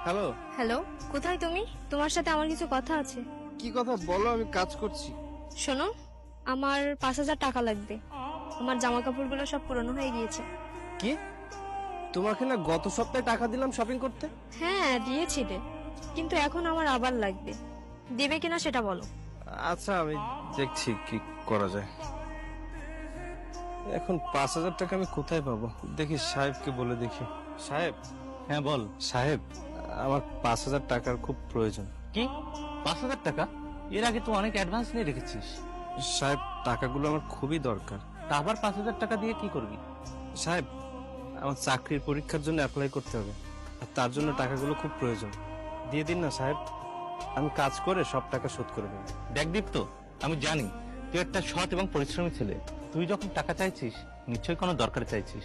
Hello. Hello, কোথায় তুমি? তোমার সাথে আমার কিছু কথা আছে। কি কথা বলো, আমি কাজ করছি। শোনো, আমার 5,000 টাকা লাগবে। আমার জামা কাপড়গুলো সব পুরনো হয়ে গিয়েছে। কি? তোমাকে না গত সপ্তাহে টাকা দিলাম শপিং করতে? হ্যাঁ, দিয়েছিলে, কিন্তু এখন আমার আবার লাগবে। দেবে কিনা সেটা বলো। আচ্ছা, আমি দেখছি কি করা যায়। এখন 5,000 টাকা আমি কোথায় পাবো? দেখি সাহেবকে বলে দেখি। সাহেব। হ্যাঁ বল। সাহেব, আমার 5,000 টাকার খুব প্রয়োজন। কি 5,000 টাকা? এর আগে তো অনেক অ্যাডভান্স নিয়ে রেখেছিস। সাহেব, টাকাগুলো আমার খুবই দরকার। তা আবার 5,000 টাকা দিয়ে কি করবি? সাহেব, আমার চাকরির পরীক্ষার জন্য অ্যাপ্লাই করতে হবে, আর তার জন্য টাকাগুলো খুব প্রয়োজন। দিয়ে দিন না সাহেব, আমি কাজ করে সব টাকা শোধ করে দেবো। দেখ দীপ্ত, আমি জানি তুই একটা সৎ এবং পরিশ্রমী ছেলে। তুই যখন টাকা চাইছিস নিশ্চয়ই কোনো দরকার চাইছিস।